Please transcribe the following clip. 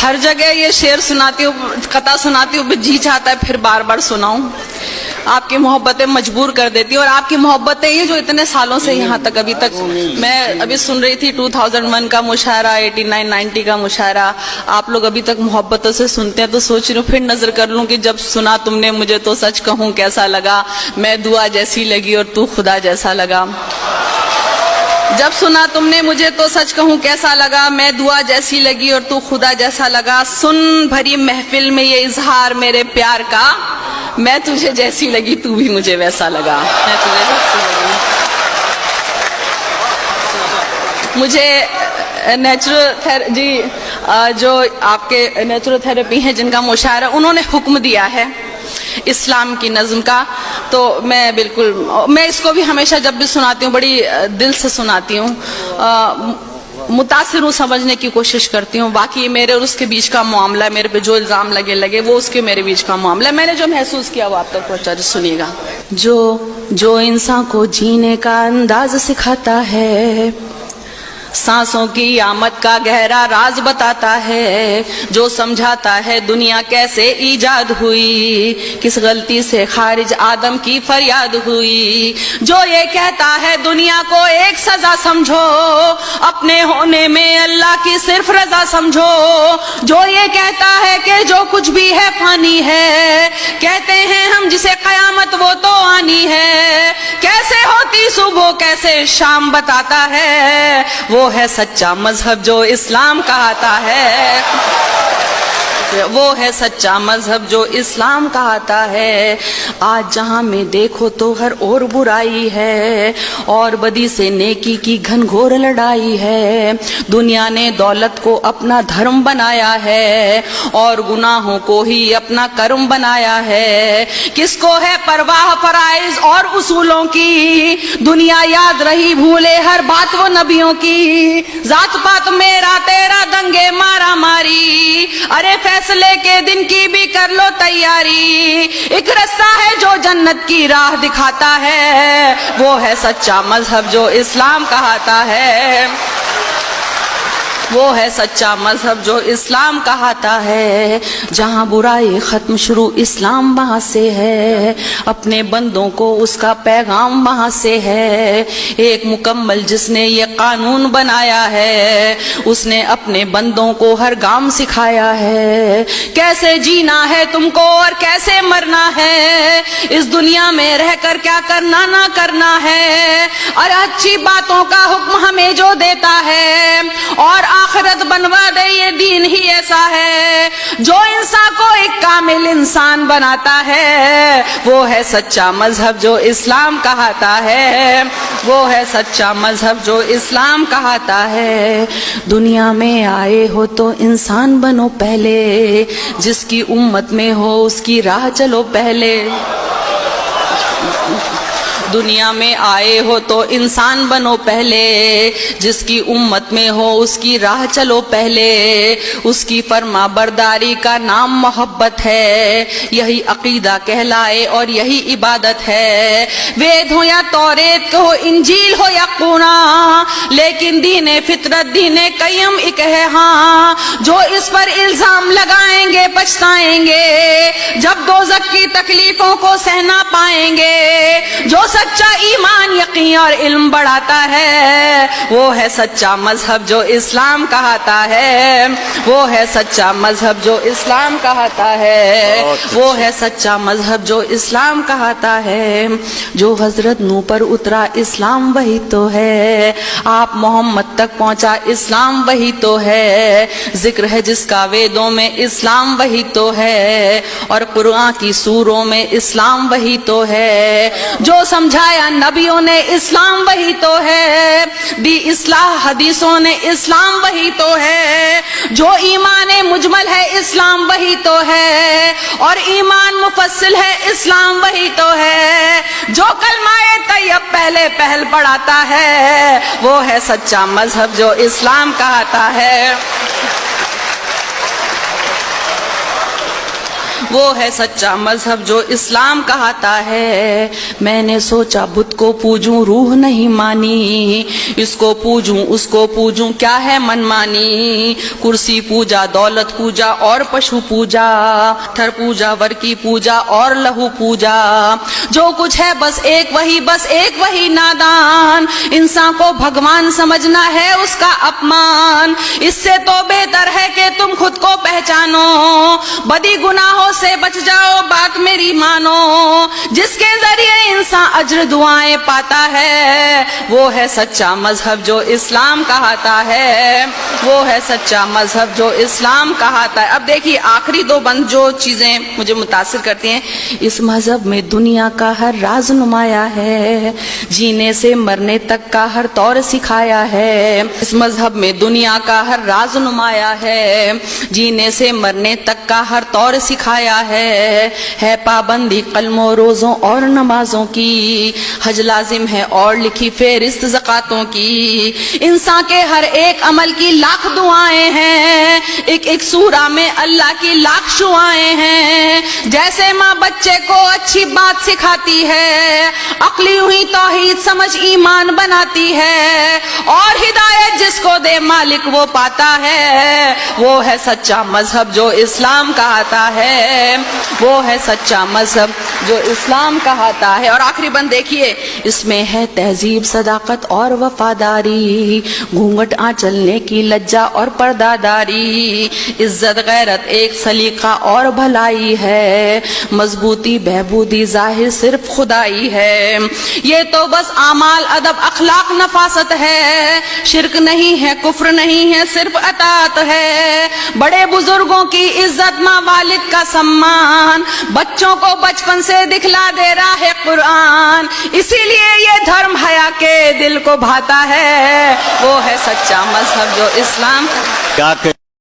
ہر جگہ یہ شعر سناتی ہوں، قطع سناتی ہوں، جی چاہتا ہے پھر بار بار سناؤں. آپ کی محبتیں مجبور کر دیتی ہیں، اور آپ کی محبتیں یہ جو اتنے سالوں سے یہاں تک ابھی تک، میں ابھی سن رہی تھی 2001 کا مشاعرہ، 89-90 کا مشاعرہ، آپ لوگ ابھی تک محبتوں سے سنتے ہیں، تو سوچ رہی ہوں پھر نظر کر لوں کہ جب سنا تم نے مجھے تو سچ کہوں کیسا لگا، میں دعا جیسی لگی اور تو خدا جیسا لگا. جب سنا تم نے مجھے تو سچ کہوں کیسا لگا، میں دعا جیسی لگی اور تو خدا جیسا لگا. سن بھری محفل میں یہ اظہار میرے پیار کا، میں تجھے جیسی لگی تو بھی مجھے ویسا لگا. میں تجھے جیسی لگی. مجھے جو آپ کے نیچرل تھراپی ہیں جن کا مشاعرہ، انہوں نے حکم دیا ہے اسلام کی نظم کا، تو میں بالکل، میں اس کو بھی ہمیشہ جب بھی سناتی ہوں بڑی دل سے سناتی ہوں، متاثر ہوں، سمجھنے کی کوشش کرتی ہوں. باقی میرے اور اس کے بیچ کا معاملہ، میرے پہ جو الزام لگے وہ اس کے میرے بیچ کا معاملہ، میں نے جو محسوس کیا وہ آپ تک پہنچا. سنیے گا. جو انسان کو جینے کا انداز سکھاتا ہے، سانسوں کی آمد کا گہرا راز بتاتا ہے، جو سمجھاتا ہے دنیا کیسے ایجاد ہوئی، کس غلطی سے خارج آدم کی فریاد ہوئی، جو یہ کہتا ہے دنیا کو ایک سزا سمجھو، اپنے ہونے میں اللہ کی صرف رضا سمجھو، جو یہ کہتا ہے کہ جو کچھ بھی ہے فانی ہے، کہتے ہیں ہم جسے قیامت وہ تو آنی ہے، کیسے ہوتی صبح کیسے شام بتاتا ہے، وہ ہے سچا مذہب جو اسلام کہاتا ہے، وہ ہے سچا مذہب جو اسلام کہاتا ہے. آج جہاں میں دیکھو تو ہر اور برائی ہے، اور بدی سے نیکی کی گھن گھور لڑائی ہے، دنیا نے دولت کو اپنا دھرم بنایا ہے، اور گناہوں کو ہی اپنا کرم بنایا ہے. کس کو ہے پرواہ فرائض اور اصولوں کی، دنیا یاد رہی بھولے ہر بات وہ نبیوں کی، ذات پات میرا تیرا دنگے مارا ماری، ارے فیصلے کے دن کی بھی کر لو تیاری، ایک رستہ ہے جو جنت کی راہ دکھاتا ہے، وہ ہے سچا مذہب جو اسلام کہاتا ہے، وہ ہے سچا مذہب جو اسلام کہاتا ہے. جہاں برائی ختم شروع اسلام وہاں سے ہے، اپنے بندوں کو اس کا پیغام وہاں سے ہے، ایک مکمل جس نے یہ قانون بنایا ہے، اس نے اپنے بندوں کو ہر گام سکھایا ہے، کیسے جینا ہے تم کو اور کیسے مرنا ہے، اس دنیا میں رہ کر کیا کرنا نہ کرنا ہے، اور اچھی باتوں کا حکم ہمیں جو دیتا ہے، اور آخرت بنوا دے یہ دین ہی ایسا ہے، جو انسان کو ایک کامل انسان بناتا ہے، وہ ہے سچا مذہب جو اسلام کہاتا ہے، وہ ہے سچا مذہب جو اسلام کہاتا ہے. دنیا میں آئے ہو تو انسان بنو پہلے، جس کی امت میں ہو اس کی راہ چلو پہلے. دنیا میں آئے ہو تو انسان بنو پہلے، جس کی امت میں ہو اس کی راہ چلو پہلے، اس کی فرما برداری کا نام محبت ہے، یہی عقیدہ کہلائے اور یہی عبادت ہے. وید ہو یا توریت ہو، انجیل ہو یا قرآن، لیکن دین فطرت دین قیم ایک ہے ہاں، جو اس پر الزام لگائیں گے پچھتائیں گے، جب دوزخ کی تکلیفوں کو سہنا پائیں گے. جو سچا ایمان یقین اور علم بڑھاتا ہے، وہ ہے سچا مذہب جو اسلام کہاتا ہے، وہ ہے سچا مذہب جو اسلام کہاتا ہے، وہ ہے سچا مذہب جو اسلام کہاتا ہے. جو حضرت نو پر اترا اسلام وہی تو ہے، آپ محمد تک پہنچا اسلام وہی تو ہے، ذکر ہے جس کا ویدوں میں اسلام وہی تو ہے، اور قرآن کی سوروں میں اسلام وہی تو ہے. جو سمجھایا نبیوں نے اسلام وہی تو ہے، دی اصلاح حدیثوں نے اسلام وہی تو ہے. جو ایمان مجمل ہے اسلام وہی تو ہے، اور ایمان مفصل ہے اسلام وہی تو ہے. جو کلمہ طیب پہلے پہل پڑھاتا ہے، وہ ہے سچا مذہب جو اسلام کہاتا ہے. وہ ہے سچا مذہب جو اسلام کہاتا ہے. میں نے سوچا بت کو پوجوں روح نہیں مانی, اس کو پوجوں اس کو پوجوں کیا ہے من مانی. کرسی پوجا دولت پوجا اور پشو پوجا, پتھر پوجا ور کی پوجا اور لہو پوجا. جو کچھ ہے بس ایک وہی نادان, انسان کو بھگوان سمجھنا ہے اس کا اپمان. اس سے تو بہتر ہے کہ تم خود کو پہچانو, بدی گناہوں سے بچ جاؤ بات میری مانو. جس کے ذریعے انسان اجر دعائیں پاتا ہے, وہ ہے سچا مذہب جو اسلام کہاتا ہے. وہ ہے سچا مذہب جو اسلام کہاتا ہے. اب دیکھیے آخری دو بند جو چیزیں مجھے متاثر کرتی ہیں, اس مذہب میں دنیا کا ہر راز نمایا ہے, جینے سے مرنے تک کا ہر طور سکھایا ہے. اس مذہب میں دنیا کا ہر راز نمایا ہے, جینے سے مرنے تک کا ہر طور سکھایا ہے. پابندی قلم و روزوں اور نمازوں کی, حج لازم ہے اور لکھی فہرست زکاتوں کی. انسان کے ہر ایک عمل کی لاکھ دعائیں ہیں, ایک ایک سورہ میں اللہ کی لاکھ شعائیں ہیں. جیسے ماں بچے کو اچھی بات سکھاتی ہے, عقلی ہوئی توحید سمجھ ایمان بناتی ہے, اور ہدایت جس کو دے مالک وہ پاتا ہے. وہ ہے سچا مذہب جو اسلام کہاتا ہے. وہ ہے سچا مذہب جو اسلام کہاتا ہے. اور آخری بند دیکھیے, اس میں ہے تہذیب صداقت اور وفاداری, گھونگھٹ آنچلنے کی لجا اور پردہ داری, عزت غیرت ایک سلیقہ اور بھلائی ہے, مضبوطی بہبودی ظاہر صرف خدائی ہے. یہ تو بس اعمال ادب اخلاق نفاست ہے, شرک نہیں ہے کفر نہیں ہے صرف اطاعت ہے. بڑے بزرگوں کی عزت ماں والد کا سمان, بچوں کو بچپن سے دکھلا دے رہا ہے قرآن. اسی لیے یہ دھرم حیا کے دل کو بھاتا ہے. وہ ہے سچا مذہب جو اسلام. کیا